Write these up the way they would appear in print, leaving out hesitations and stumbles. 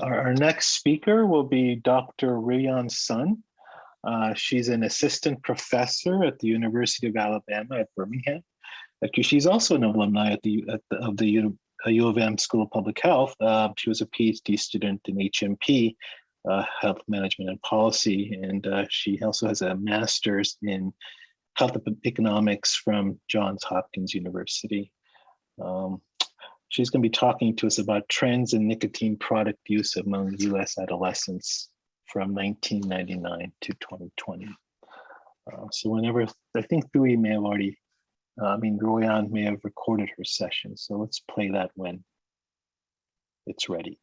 Our next speaker will be Dr. Ruoyan Sun. She's an assistant professor at the University of Alabama at Birmingham. Actually, she's also an alumni of the U of M School of Public Health. She was a PhD student in HMP, Health Management and Policy, and she also has a master's in Health Economics from Johns Hopkins University. She's going to be talking to us about trends in nicotine product use among US adolescents from 1999 to 2020. So whenever, I think Thuy may have already, Ruoyan may have recorded her session. So let's play that when it's ready.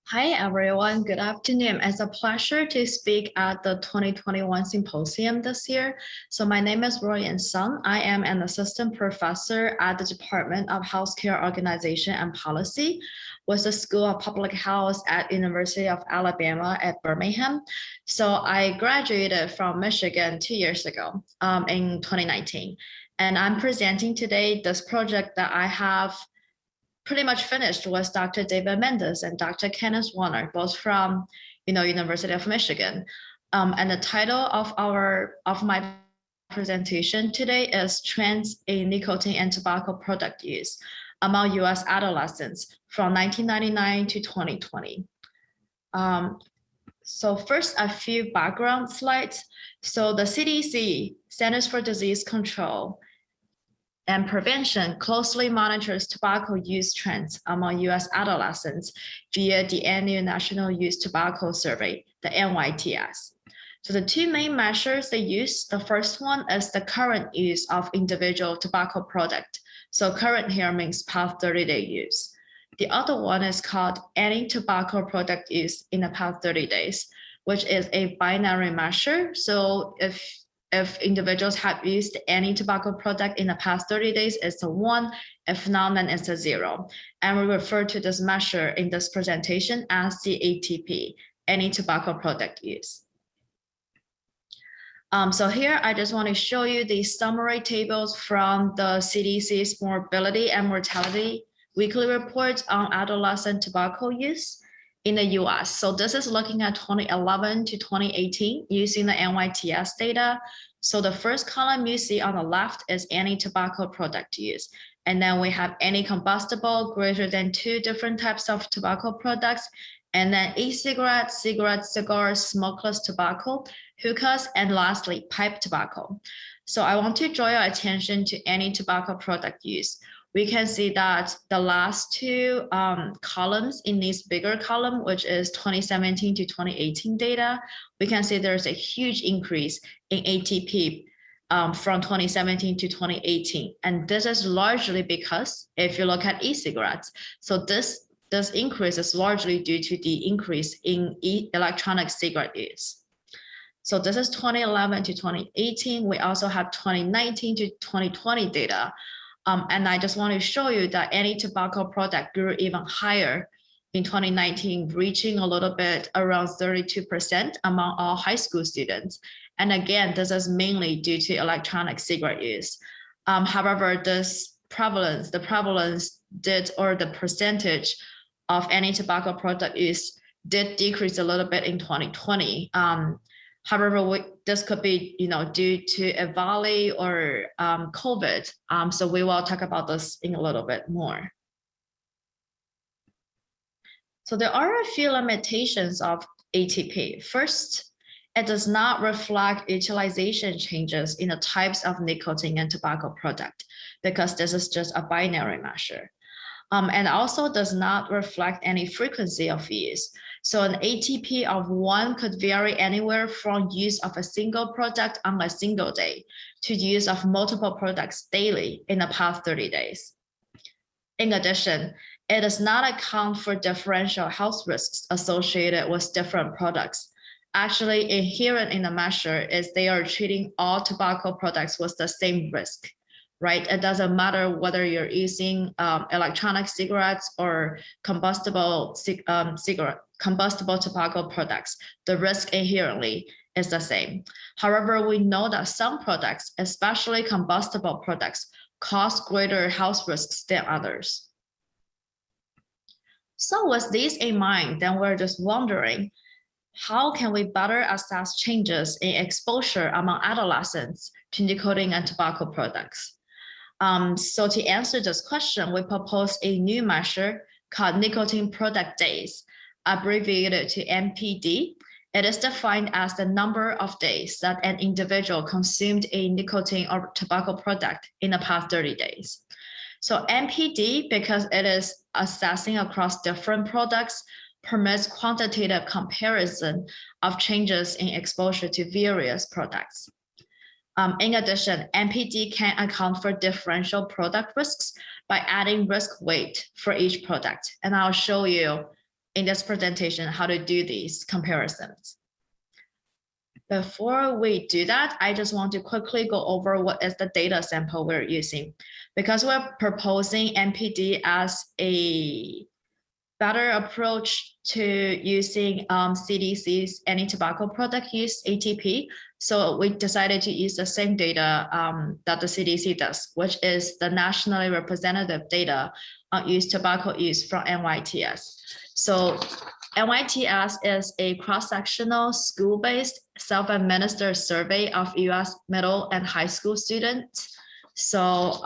Hi, everyone. Good afternoon. It's a pleasure to speak at the 2021 symposium this year. So my name is Ruoyan Sun. I am an assistant professor at the Department of Healthcare Organization and Policy with the School of Public Health at University of Alabama at Birmingham. So I graduated from Michigan 2 years ago in 2019. And I'm presenting today this project that I have pretty much finished with Dr. David Mendes and Dr. Kenneth Warner, both from University of Michigan. And the title of my presentation today is Trends in Nicotine and Tobacco Product Use among US adolescents from 1999 to 2020. So first, a few background slides. So the CDC, Centers for Disease Control and Prevention, closely monitors tobacco use trends among US adolescents via the annual National Youth Tobacco Survey, the NYTS. So the two main measures they use, the first one is the current use of individual tobacco product. So current here means past 30-day use. The other one is called any tobacco product use in the past 30 days, which is a binary measure. So if individuals have used any tobacco product in the past 30 days, it's a 1. If not, then it's a 0. And we refer to this measure in this presentation as the ATP, any tobacco product use. So here, I just want to show you the summary tables from the CDC's Morbidity and Mortality Weekly Report on adolescent tobacco use in the US. So this is looking at 2011 to 2018 using the NYTS data. So the first column you see on the left is any tobacco product use. And then we have any combustible greater than 2 different types of tobacco products. And then e-cigarettes, cigarettes, cigars, smokeless tobacco, hookahs, and lastly, pipe tobacco. So I want to draw your attention to any tobacco product use. We can see that the last two columns in this bigger column, which is 2017 to 2018 data, we can see there's a huge increase in ATP from 2017 to 2018. And this is largely because if you look at e-cigarettes, so this increase is largely due to the increase in electronic cigarette use. So this is 2011 to 2018. We also have 2019 to 2020 data. And I just want to show you that any tobacco product grew even higher in 2019, reaching a little bit around 32% among all high school students. And again, this is mainly due to electronic cigarette use. However, the prevalence the percentage of any tobacco product use did decrease a little bit in 2020. However, this could be, due to EVALI or COVID. So we will talk about this in a little bit more. So there are a few limitations of ATP. First, it does not reflect utilization changes in the types of nicotine and tobacco product, because this is just a binary measure. And also does not reflect any frequency of use. So an ATP of 1 could vary anywhere from use of a single product on a single day to use of multiple products daily in the past 30 days. In addition, it does not account for differential health risks associated with different products. Actually, inherent in the measure is they are treating all tobacco products with the same risk. Right? It doesn't matter whether you're using electronic cigarettes or combustible tobacco products. The risk inherently is the same. However, we know that some products, especially combustible products, cause greater health risks than others. So with this in mind, then we're just wondering, how can we better assess changes in exposure among adolescents to nicotine and tobacco products? So to answer this question, we propose a new measure called Nicotine Product Days, abbreviated to NPD. It is defined as the number of days that an individual consumed a nicotine or tobacco product in the past 30 days. So NPD, because it is assessing across different products, permits quantitative comparison of changes in exposure to various products. In addition, NPD can account for differential product risks by adding risk weight for each product. And I'll show you in this presentation how to do these comparisons. Before we do that, I just want to quickly go over what is the data sample we're using. Because we're proposing NPD as a better approach to using CDC's anti-tobacco product use, ATP. So we decided to use the same data that the CDC does, which is the nationally representative data on youth tobacco use from NYTS. So NYTS is a cross-sectional school-based self-administered survey of US middle and high school students. So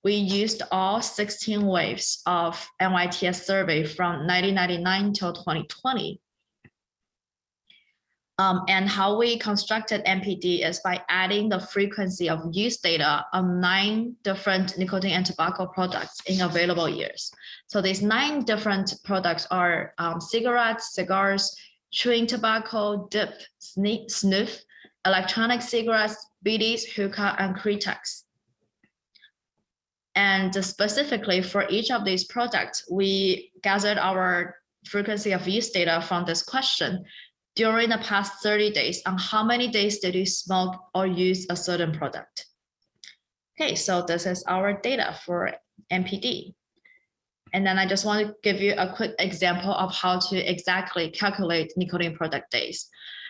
we used all 16 waves of NYTS survey from 1999 till 2020. And how we constructed NPD is by adding the frequency of use data on 9 different nicotine and tobacco products in available years. So these 9 different products are cigarettes, cigars, chewing tobacco, dip, snuff, electronic cigarettes, BDs, hookah, and Kretex. And specifically for each of these products, we gathered our frequency of use data from this question during the past 30 days on how many days did you smoke or use a certain product. Okay, so this is our data for NPD. And then I just want to give you a quick example of how to exactly calculate nicotine product days.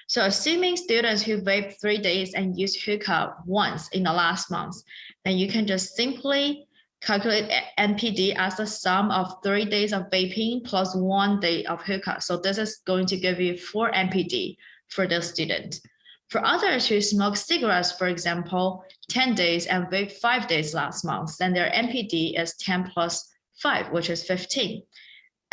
So assuming students who vape 3 days and use hookah once in the last month, then you can just simply calculate NPD as the sum of 3 days of vaping plus 1 day of hookah. So this is going to give you 4 NPD for the student. For others who smoke cigarettes, for example, 10 days and vape 5 days last month, then their NPD is 10 plus 5, which is 15.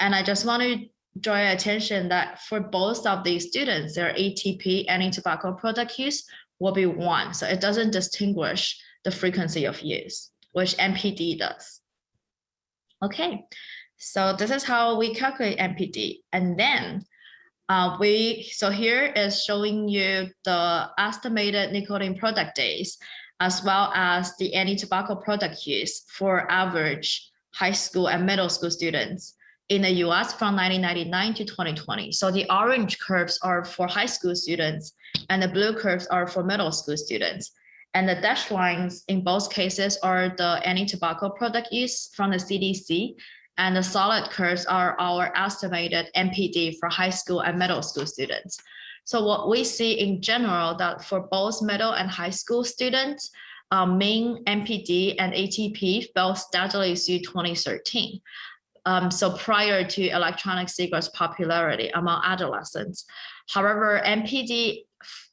And I just want to draw your attention that for both of these students, their ATP, anti-tobacco product use, will be 1. So it doesn't distinguish the frequency of use, which NPD does. Okay, so this is how we calculate NPD. And then so here is showing you the estimated nicotine product days, as well as the anti-tobacco product use for average high school and middle school students in the US from 1999 to 2020. So the orange curves are for high school students and the blue curves are for middle school students. And the dashed lines in both cases are the anti-tobacco product use from the CDC, and the solid curves are our estimated NPD for high school and middle school students. So what we see in general that for both middle and high school students, mean NPD and ATP fell steadily through 2013. So prior to electronic cigarettes popularity among adolescents. However, NPD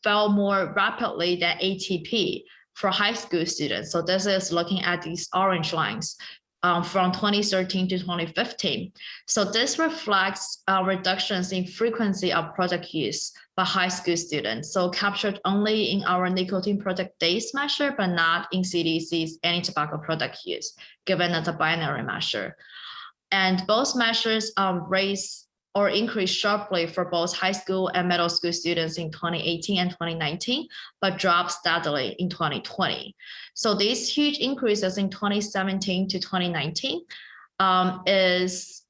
fell more rapidly than ATP for high school students. So this is looking at these orange lines from 2013 to 2015. So this reflects reductions in frequency of product use by high school students. So captured only in our nicotine product days measure, but not in CDC's anti-tobacco product use, given as a binary measure. And both measures raise or increase sharply for both high school and middle school students in 2018 and 2019, but drop steadily in 2020. So these huge increases in 2017 to 2019 is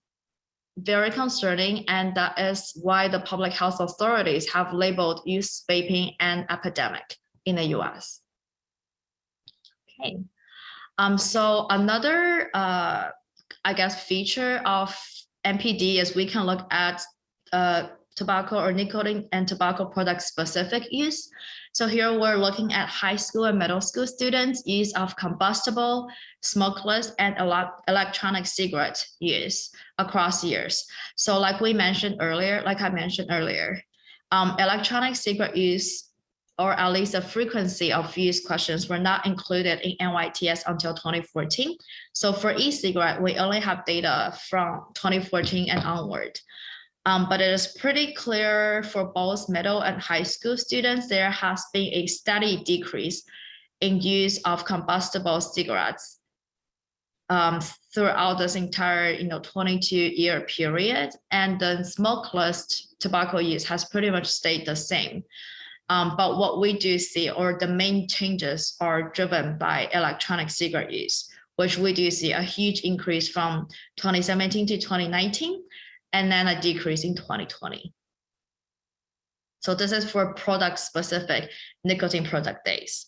very concerning, and that is why the public health authorities have labeled youth vaping an epidemic in the US. Okay, so another I guess feature of NPD is we can look at tobacco or nicotine and tobacco product specific use. So here we're looking at high school and middle school students' use of combustible, smokeless, and electronic cigarette use across years. So like I mentioned earlier, electronic cigarette use, or at least the frequency of use questions, were not included in NYTS until 2014. So for e-cigarette, we only have data from 2014 and onward. But it is pretty clear for both middle and high school students, there has been a steady decrease in use of combustible cigarettes throughout this entire 22-year period. And then smokeless tobacco use has pretty much stayed the same. But what we do see, or the main changes, are driven by electronic cigarette use, which we do see a huge increase from 2017 to 2019, and then a decrease in 2020. So this is for product-specific nicotine product days.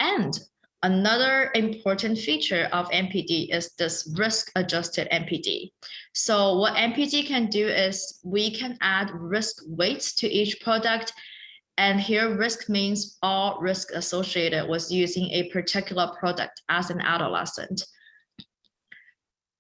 And another important feature of NPD is this risk-adjusted NPD. So what NPD can do is we can add risk weights to each product. And here risk means all risk associated with using a particular product as an adolescent.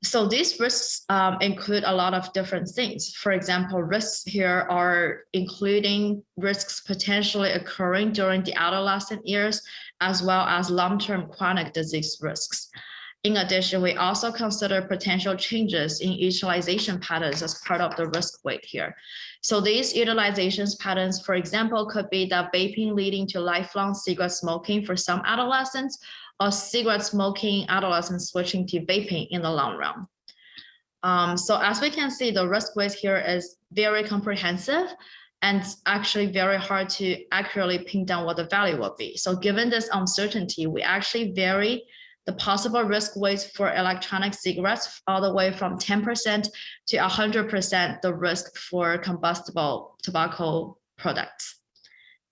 So these risks include a lot of different things. For example, risks here are including risks potentially occurring during the adolescent years, as well as long-term chronic disease risks. In addition, we also consider potential changes in utilization patterns as part of the risk weight here. So these utilization patterns, for example, could be the vaping leading to lifelong cigarette smoking for some adolescents, or cigarette smoking adolescents switching to vaping in the long run. So as we can see, the risk weight here is very comprehensive and actually very hard to accurately pin down what the value will be. So given this uncertainty, we actually vary the possible risk weights for electronic cigarettes all the way from 10% to 100% the risk for combustible tobacco products.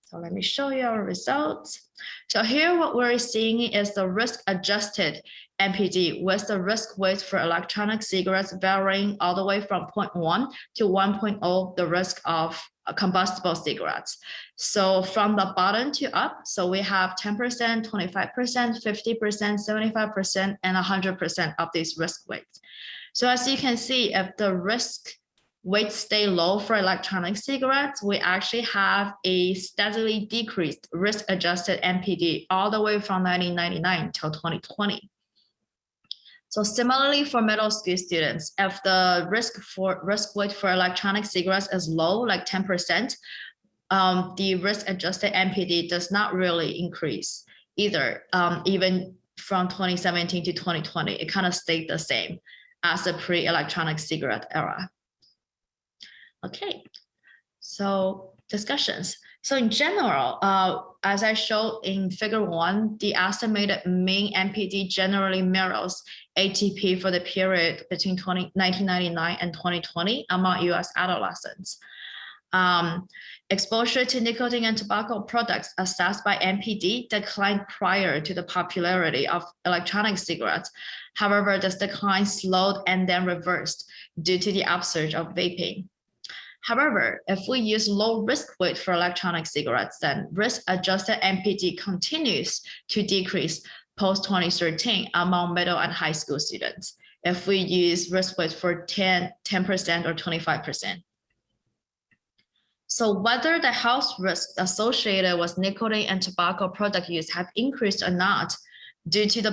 So let me show you our results. So here what we're seeing is the risk-adjusted NPD with the risk weights for electronic cigarettes varying all the way from 0.1 to 1.0, the risk of combustible cigarettes. So from the bottom to up, so we have 10%, 25%, 50%, 75%, and 100% of these risk weights. So as you can see, if the risk weights stay low for electronic cigarettes, we actually have a steadily decreased risk-adjusted NPD all the way from 1999 till 2020. So similarly for middle school students, if the risk weight for electronic cigarettes is low, like 10%, the risk-adjusted NPD does not really increase either, even from 2017 to 2020. It kind of stayed the same as the pre-electronic cigarette era. Okay, so discussions. So in general, as I showed in figure 1, the estimated mean NPD generally mirrors ATP for the period between 1999 and 2020 among US adolescents. Exposure to nicotine and tobacco products assessed by NPD declined prior to the popularity of electronic cigarettes. However, this decline slowed and then reversed due to the upsurge of vaping. However, if we use low risk weight for electronic cigarettes, then risk-adjusted NPD continues to decrease post-2013 among middle and high school students if we use risk weight for 10% or 25%. So whether the health risks associated with nicotine and tobacco product use have increased or not due to the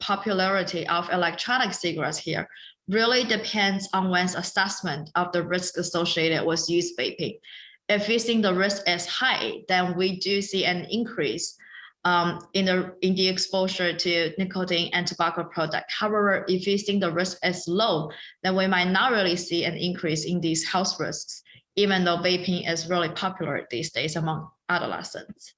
popularity of electronic cigarettes here really depends on one's assessment of the risk associated with youth vaping. If you think the risk is high, then we do see an increase in the exposure to nicotine and tobacco product. However, if you think the risk is low, then we might not really see an increase in these health risks, even though vaping is really popular these days among adolescents.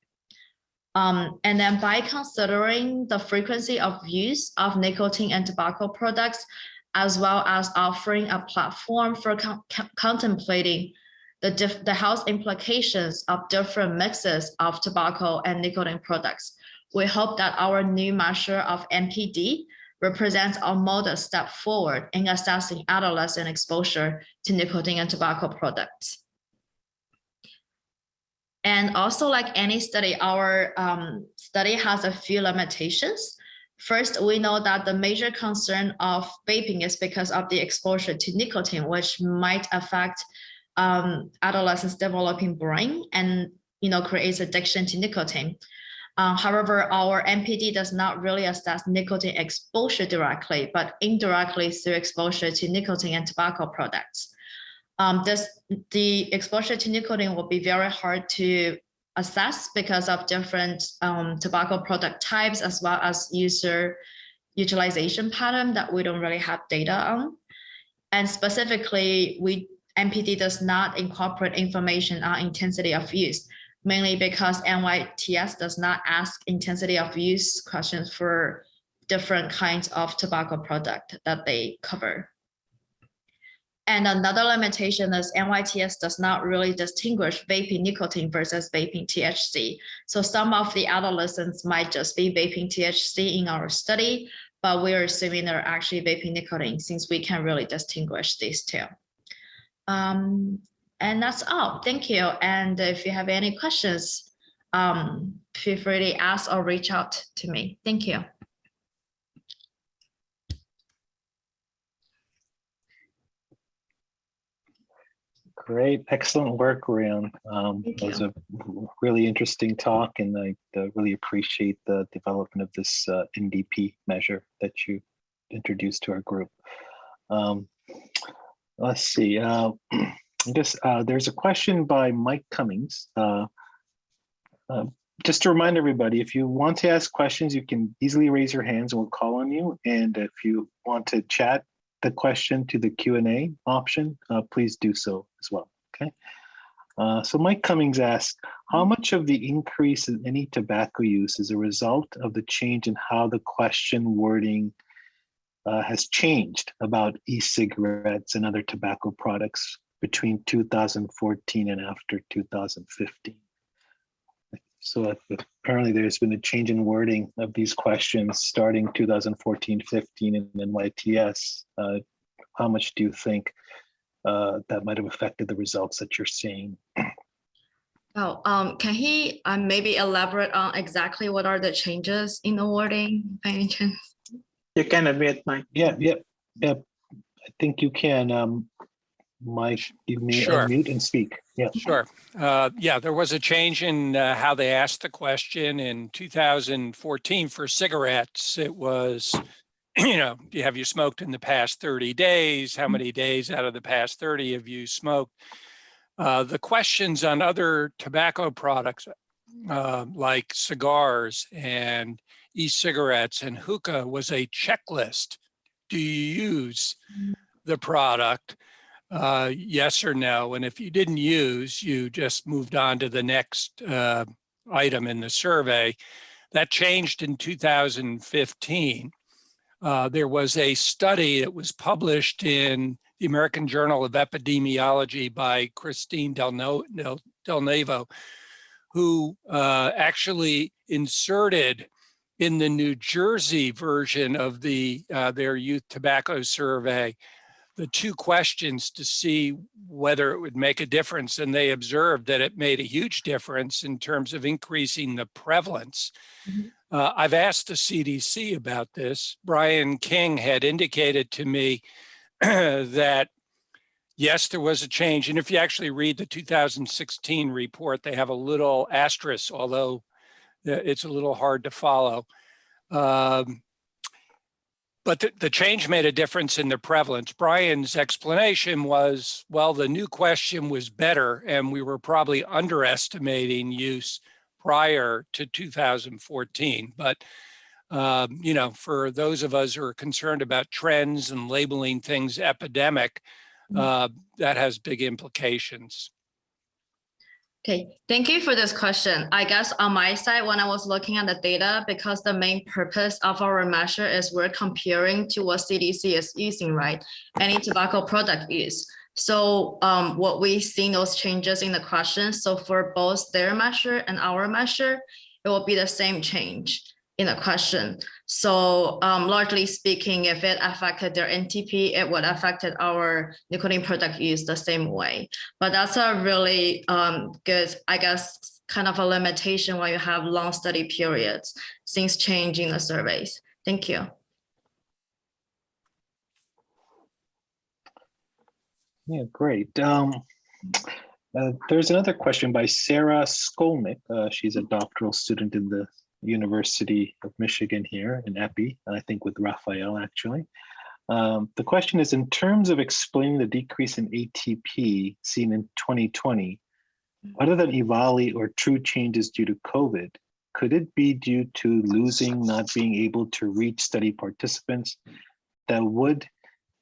And then by considering the frequency of use of nicotine and tobacco products, as well as offering a platform for contemplating the health implications of different mixes of tobacco and nicotine products, we hope that our new measure of NPD represents a modest step forward in assessing adolescent exposure to nicotine and tobacco products. And also, like any study, our study has a few limitations. First, we know that the major concern of vaping is because of the exposure to nicotine, which might affect adolescents' developing brain and creates addiction to nicotine. However, our MPD does not really assess nicotine exposure directly, but indirectly through exposure to nicotine and tobacco products. The exposure to nicotine will be very hard to assess because of different tobacco product types, as well as user utilization pattern that we don't really have data on. And specifically, MPD does not incorporate information on intensity of use, mainly because NYTS does not ask intensity of use questions for different kinds of tobacco product that they cover. And another limitation is NYTS does not really distinguish vaping nicotine versus vaping THC. So some of the adolescents might just be vaping THC in our study, but we're assuming they're actually vaping nicotine since we can really distinguish these two. And that's all. Thank you. And if you have any questions, feel free to ask or reach out to me. Thank you. Great, excellent work, Ruoyan. It was a really interesting talk, and I really appreciate the development of this NDP measure that you introduced to our group. Let's see, I guess there's a question by Mike Cummings. Just to remind everybody, if you want to ask questions, you can easily raise your hands and we'll call on you. And if you want to chat the question to the Q&A option, please do so as well, okay? So Mike Cummings asked, how much of the increase in any tobacco use is a result of the change in how the question wording has changed about e-cigarettes and other tobacco products between 2014 and after 2015? So apparently there's been a change in wording of these questions starting 2014-15 in NYTS. How much do you think that might have affected the results that you're seeing? Oh, can he maybe elaborate on exactly what are the changes in the wording by any chance? You can unmute, Mike. Yeah. I think you can. Mike, you may unmute and speak. Yeah. Sure. Yeah, there was a change in how they asked the question in 2014 for cigarettes. It was, have you smoked in the past 30 days? How many days out of the past 30 have you smoked? The questions on other tobacco products, like cigars and e-cigarettes and hookah, was a checklist. Do you use the product? Yes or no. And if you didn't use, you just moved on to the next item in the survey. That changed in 2015. There was a study that was published in the American Journal of Epidemiology by Christine Del Nevo, who actually inserted in the New Jersey version of their youth tobacco survey the two questions to see whether it would make a difference. And they observed that it made a huge difference in terms of increasing the prevalence. I've asked the CDC about this. Brian King had indicated to me that, yes, there was a change. And if you actually read the 2016 report, they have a little asterisk, although it's a little hard to follow. But the change made a difference in the prevalence. Brian's explanation was, well, the new question was better and we were probably underestimating use prior to 2014. But, for those of us who are concerned about trends and labeling things epidemic, that has big implications. Okay, thank you for this question. I guess on my side, when I was looking at the data, because the main purpose of our measure is we're comparing to what CDC is using, right? Any tobacco product use. So what we see those changes in the question. So for both their measure and our measure, it will be the same change in the question. So largely speaking, if it affected their NTP, it would affected our nicotine product use the same way. But that's a really good, I guess, kind of a limitation when you have long study periods, things change in the surveys. Thank you. Yeah, great. There's another question by Sarah Skolnick. She's a doctoral student in the University of Michigan here in Epi, I think with Raphael actually. The question is, in terms of explaining the decrease in ATP seen in 2020, other than EVALI or true changes due to COVID, could it be due to not being able to reach study participants that would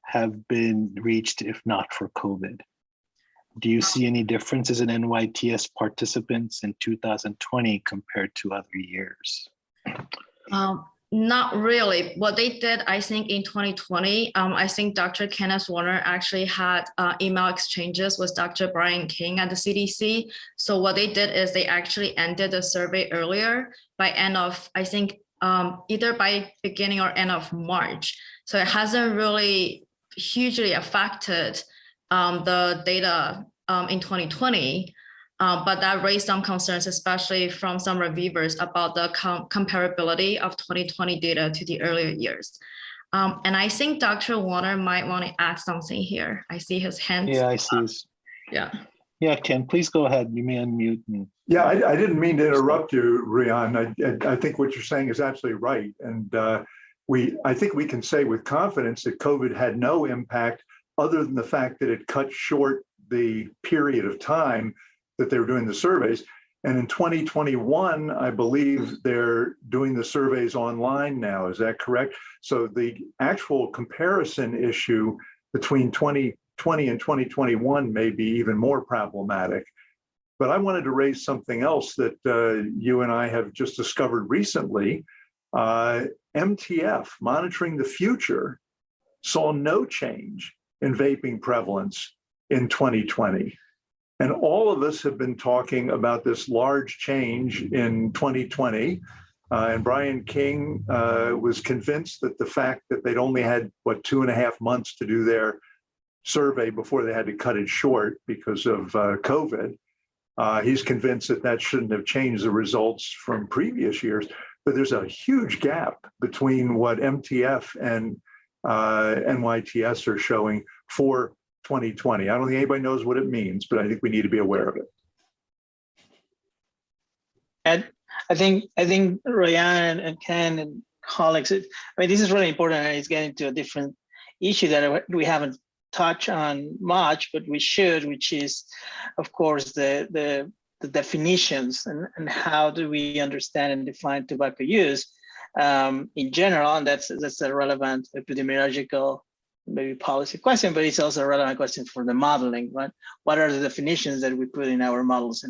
have been reached if not for COVID? Do you see any differences in NYTS participants in 2020 compared to other years? Not really. What they did, I think in 2020, I think Dr. Kenneth Warner actually had email exchanges with Dr. Brian King at the CDC. So what they did is they actually ended the survey earlier by end of, I think, either by beginning or end of March. So it hasn't really hugely affected the data in 2020, but that raised some concerns, especially from some reviewers about the comparability of 2020 data to the earlier years. And I think Dr. Warner might want to add something here. I see his hand. Yeah, I see. Yeah. Yeah, Ken, please go ahead. You may unmute. Yeah, I didn't mean to interrupt you, Ruoyan. I think what you're saying is absolutely right. And I think we can say with confidence that COVID had no impact other than the fact that it cut short the period of time that they were doing the surveys. And in 2021, I believe they're doing the surveys online now. Is that correct? So the actual comparison issue between 2020 and 2021 may be even more problematic. But I wanted to raise something else that you and I have just discovered recently. MTF, Monitoring the Future, saw no change in vaping prevalence in 2020. And all of us have been talking about this large change in 2020. And Brian King was convinced that the fact that they'd only had, 2.5 months to do their survey before they had to cut it short because of COVID. He's convinced that that shouldn't have changed the results from previous years. But there's a huge gap between what MTF and NYTS are showing for 2020. I don't think anybody knows what it means, but I think we need to be aware of it. And I think Ruoyan and Ken and colleagues, this is really important, and it's getting to a different issue that we haven't touched on much, but we should, which is, of course, the definitions and how do we understand and define tobacco use in general, and that's a relevant epidemiological, maybe policy question, but it's also a relevant question for the modeling, right? What are the definitions that we put in our models,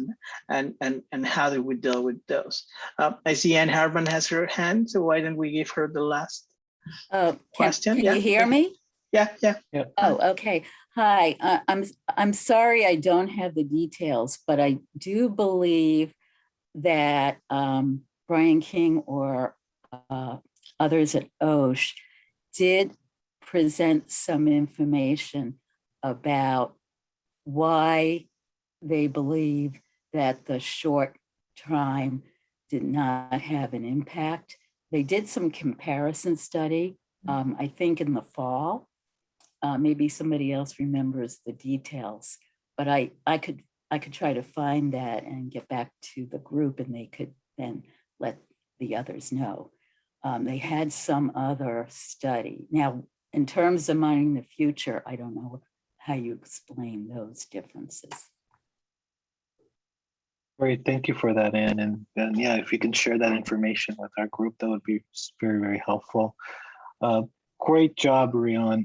and how do we deal with those? I see Ann Hartman has her hand, so why don't we give her the last question? Can you hear me? Yeah. Oh, okay. Hi, I'm sorry I don't have the details, but I do believe that Brian King or others at OSH did present some information about why they believe that the short time did not have an impact. They did some comparison study, I think in the fall. Maybe somebody else remembers the details, but I could try to find that and get back to the group, and they could then let the others know. They had some other study. Now, in terms of monitoring the future, I don't know how you explain those differences. Great, thank you for that, Ann. And yeah, if you can share that information with our group, that would be very, very helpful. Great job, Ruoyan.